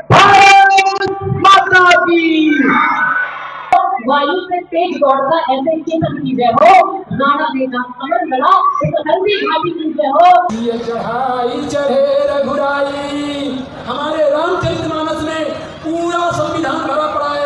भारत माता की। वायु से तेज दौड़ता ऐसे चेतन की जय हो। राणा देना अमर लड़ा एक हल्दी घाटी की जय हो। ये चढ़ाई चढ़े रघुराई, हमारे रामचरितमानस में पूरा संविधान भरा पड़ा है।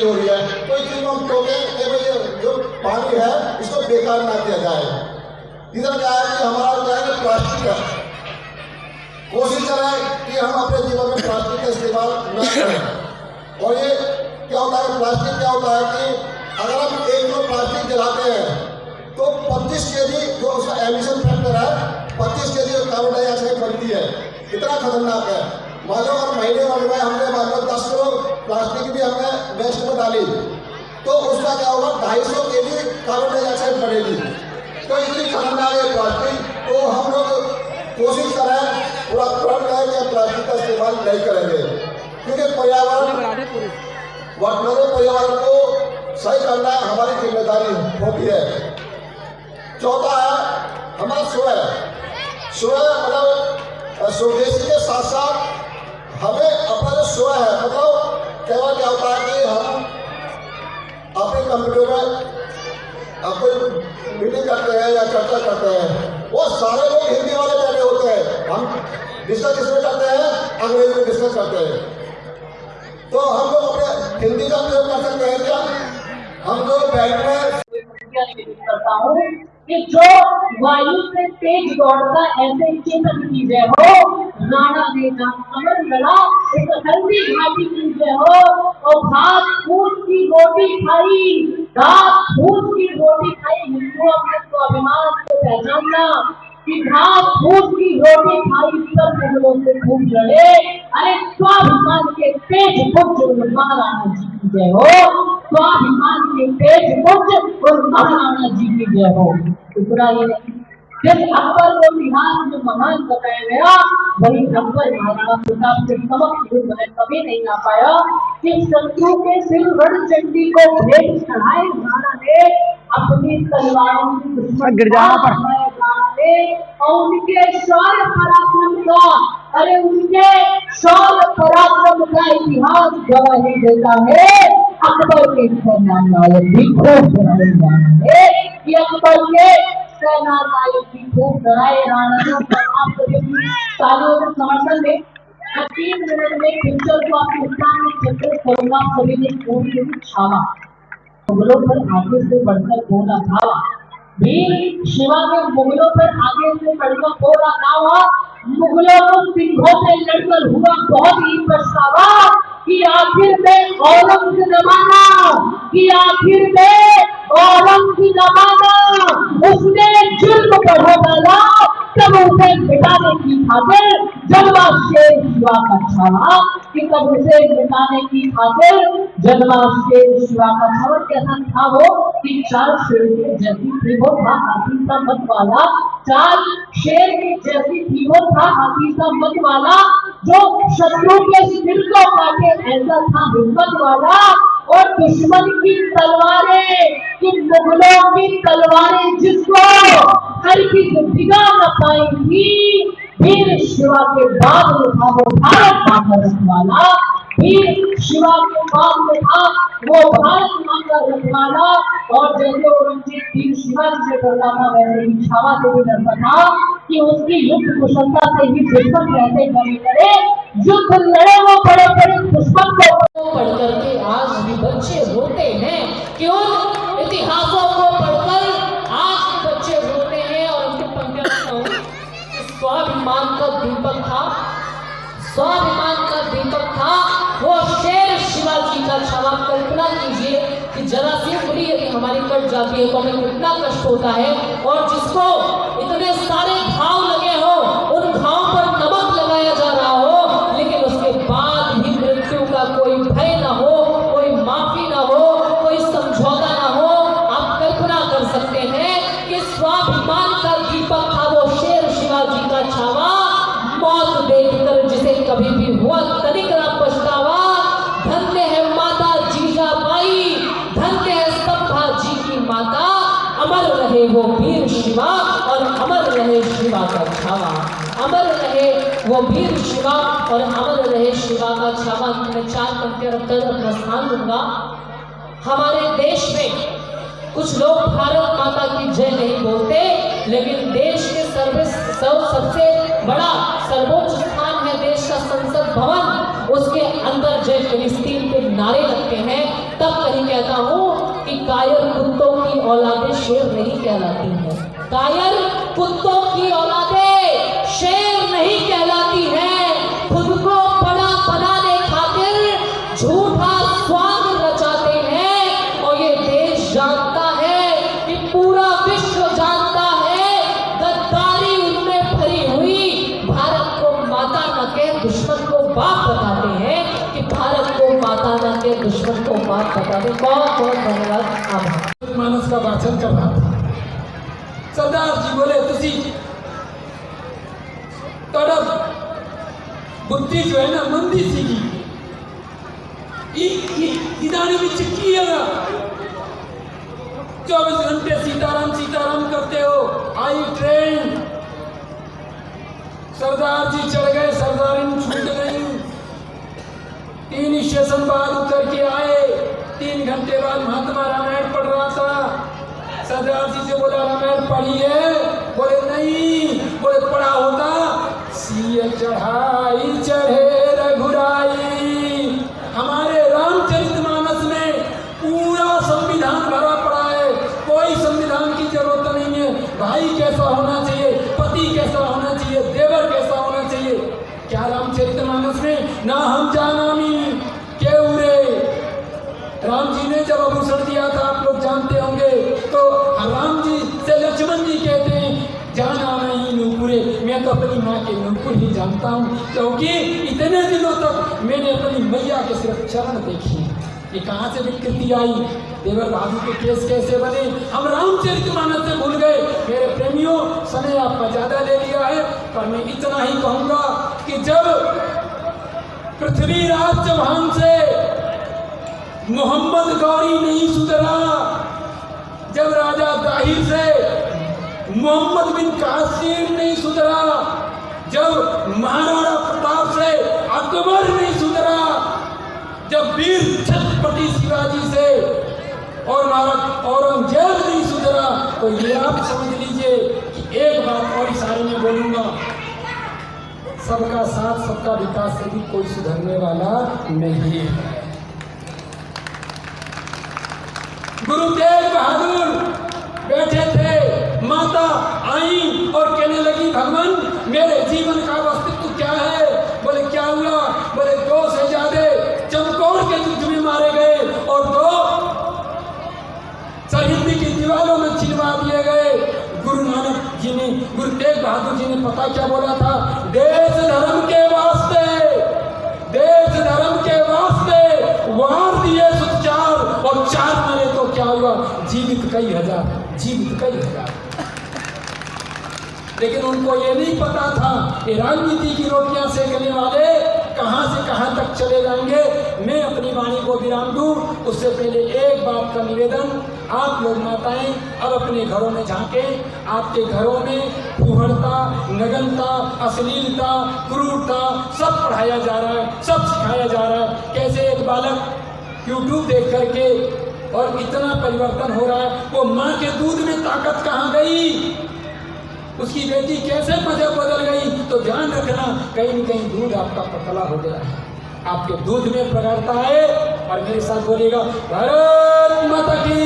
हो रही है तो इस चीज को हम टोके जो पानी है इसको बेकार ना किया जाए। इधर क्या है कि हमारा क्या है प्लास्टिक है, कोशिश करें कि हम अपने जीवन में प्लास्टिक का इस्तेमाल न करें। और ये क्या होता है, प्लास्टिक क्या होता है कि अगर हम 1 किलो प्लास्टिक जलाते हैं तो 25 केजी जो उसका एमिशन फैक्टर है 25 केजी कार्बन डाइऑक्साइड बनती है। इतना खतरनाक है। मान लो अगर महीने भर में हमने मान लो 10 किलो प्लास्टिक भी हमने वेस्ट में डाली तो उसका क्या होगा 250 केजी कार्बन डाइऑक्साइड बढ़ेगी। तो इतनी खतरनाक है प्लास्टिक। तो हम लोग कोशिश करें पूरा प्रण करें कि प्लास्टिक का इस्तेमाल नहीं करेंगे, क्योंकि वर्तमान पर्यावरण को सही करना हमारी जिम्मेदारी होती है। चौथा है हमारा स्वयं मतलब स्वदेशी के साथ साथ हमें अपना जो स्वयं है मतलब कई बार क्या होता है कि हम अपने कंप्यूटर में कोई मीटिंग करते हैं या चर्चा करते हैं, वो सारे लोग हिंदी वाले बैठे होते हैं, हम डिस्कस किसमें करते हैं, अंग्रेजी में डिस्कस करते हैं। तो हम लोग अपने हिंदी का प्रयोग कर सकते हैं क्या? हम लोग बैठ में करता हूँ कि जो वायु से तेज दौड़ता ऐसे चेतन की जय हो। राणा देना अमर लड़ा एक हल्दी घाटी की जय हो। और घास फूस की रोटी खाई, घास फूस की रोटी खाई, हिंदुओं में तो अभिमान को पहचानना कि घास फूस की रोटी खाई सब मुगलों से खूब लड़े। अरे स्वाभिमान के तेज पुत्र महाराणा जी की जय हो। स्वाभिमान के तेज पुत्र और महाराणा जी की जय हो। दूसरा ये जिस अकबर को इतिहास में महान बताया गया वही अकबर महाराणा प्रताप के समक्ष युद्ध में कभी नहीं आ पाया। कि शत्रु के सिर रण चंडी को भेंट चढ़ाए राणा ने अपनी तलवारों की दुश्मन और उनके शौर्य पराक्रम का, अरे उनके शौर्य पराक्रम का इतिहास गवाही देता है। अकबर के सेना नायक भी खूब डराए राणा ने कि अकबर के सेना नायक भी खूब डराए राणा ने। तालियों से समर्थन में मैं 3 मिनट में पिक्चर को आपके सामने चित्रित करूंगा। सभी ने पूरी छावा मुगलों पर आगे से बढ़कर बोला धावा। वीर शिवा के मुगलों पर आगे से बढ़कर बोला धावा। मुगलों को सिंहों से लड़कर हुआ बहुत ही पछतावा कि आखिर में उसने जुल्म बढ़ा डाला। तब उसे मिटाने की खातिर जलवा शेर शिवा का छावा कि तब उसे मिटाने की खातिर जलवा शेर शिवा का छावा। कैसा था वो कि 4 शेर के जैसी थी वो था हाथी सा मत वाला। 4 शेर के जैसी थी वो था हाथी सा मत वाला। जो शत्रु के सिर को काटे ऐसा था हिम्मत वाला। और दुश्मन की तलवारें कि मुगलों की तलवारें जिसको हर की दिगा न पाई थी। वीर शिवा के बाद में था वो भारत माता रखवाला। वीर शिवा के बाद में था वो भारत माता रखवाला। और जैसे औरंगजेब वीर शिवाजी से डरता था वैसे ही छावा से भी डरता था कि उसकी युद्ध कुशलता से ही दुश्मन रहते बने करे। युद्ध लड़े वो बड़े बड़े दुश्मन को पढ़ करके आज भी बच्चे रोते हैं। क्यों? इतिहासों को पढ़कर आज भी बच्चे रोते हैं। और उनके पंक्तियों स्वाभिमान का दीपक था, स्वाभिमान का दीपक था वो शेर शिवाजी का छावा। कल्पना कीजिए कि जरा सी उंगली यदि हमारी कट जाती है तो हमें कितना कष्ट होता है। और जिसको इतने सारे घाव लगे हो, उन घाव पर नमक लगाया जा रहा हो, लेकिन उसके बाद भी मृत्यु का कोई भय ना हो, कोई माफी ना हो, कोई समझौता ना हो। आप कल्पना कर सकते हैं कि स्वाभिमान का दीपक था वो शेर शिवाजी का छावा। मौत देखकर जिसे कभी भी हुआ तनिक ना पछतावा। धन्य है माता जीजाबाई, धन्य है संभाजी की माता। अमर रहे वो वीर शिवा और अमर रहे शिवा का छावा। अमर रहे वो वीर शिवा और अमर रहे शिवा का छावा। मैं 4 पंक्तियां रखकर अपना स्थान दूंगा। हमारे देश में कुछ लोग भारत माता की जय नहीं बोलते, लेकिन देश के सबसे बड़ा सर्वोच्च स्थान है देश का संसद भवन। उसके अंदर जय फिलिस्तीन के नारे लगते हैं। तब कहीं कहता हूँ कि कायर कुत्तों की औलादें शेर नहीं कहलाती हैं। कायर कुत्तों की औलादें शेर नहीं कहलाती हैं। खुद को बड़ा बनाने खातिर झूठा स्वांग रचाते हैं। और ये देश जानता है कि पूरा विश्व जानता है गद्दारी उनमें भरी हुई। भारत को माता न कह दुश्मन को बाप बताते हैं कि भारत को माता न कह दुश्मन को बाप बताते। बहुत बहुत धन्यवाद। आभार। मानस का भाषण कर रहा था। सरदार जी बोले तुसी तड़प बुद्धि जो है ना मंदी सीखी इदानी में चिक्की है 24 घंटे सीताराम सीताराम करते हो। आई ट्रेन सरदार जी चढ़ गए, सरदारी छूट गई। 3 स्टेशन बाद उतर के आए। 3 घंटे बाद महात्मा रामायण पढ़ रहा था। सरदार जी से बोला रामायण पढ़ी है? बोले नहीं। बोले पढ़ा होता। सिय चढ़ाई चढ़े रघुराई। हमारे रामचरितमानस में पूरा संविधान भरा पड़ा है। कोई संविधान की जरूरत नहीं है। भाई कैसा होना चाहिए, पति कैसा होना चाहिए, देवर कैसा होना चाहिए, क्या रामचरितमानस में ना हम जानामी के उरे। राम जी ने जब आभूषण दिया था आप लोग जानते होंगे, तो राम जी से लक्ष्मण जी कहते हैं जाना नहीं नूपुरे। मैं तो अपनी माँ के नूपुर ही जानता हूँ, क्योंकि इतने दिनों तक मैंने अपनी मैया के सिर्फ चरण देखी। ये कहाँ से विकृति आई? देवर भाभी के केस कैसे बने? हम रामचरितमानस से भूल गए। मेरे प्रेमियों, समय आपका ज्यादा ले लिया है, पर मैं इतना ही कहूँगा कि जब पृथ्वीराज चौहान से मोहम्मद गौरी नहीं सुधरा, जब राजा दाहिर से मोहम्मद बिन कासिम नहीं सुधरा, जब महाराणा प्रताप से अकबर नहीं सुधरा, जब वीर छत्रपति शिवाजी से और महाराज औरंगजेब नहीं सुधरा, तो ये आप समझ लीजिए कि एक बात और इशारे में बोलूंगा। सबका साथ सबका विकास से भी कोई सुधरने वाला नहीं है। गुरु तेग बहादुर बैठे थे, माता आई और कहने लगी भगवान मेरे जीवन का अस्तित्व क्या है? बोले क्या हुआ? बोले 2 शहजादे चमकौर के युद्ध में मारे गए और 2 सरहिंद की दीवारों में छिलवा दिए गए। गुरु नानक जी ने, गुरु तेग बहादुर जी ने पता क्या बोला था? देश धर्म के वास्ते, देश धर्म के वास्ते वार दिए सुचार और 4 मरे तो क्या हुआ? जीवित कई हजार, जीवित कई हजार। लेकिन उनको ये नहीं पता था कि राजनीति की रोटियां सेकने वाले कहां से कहां तक चले जाएंगे। मैं अपनी वाणी को विराम दूं उससे पहले एक बात का निवेदन, आप लोग माताएं अब अपने घरों में झांकें। आपके घरों में फूहड़ता, नगनता, अश्लीलता, क्रूरता सब पढ़ाया जा रहा है, सब सिखाया जा रहा है। कैसे एक बालक यूट्यूब देख करके और इतना परिवर्तन हो रहा है, वो माँ के दूध में ताकत कहाँ गई? उसकी बेटी कैसे मजहब बदल गई? तो ध्यान रखना कहीं न कहीं दूध आपका पतला हो गया है, आपके दूध में प्रगाढ़ता है। और मेरे साथ बोलिएगा भारत माता की।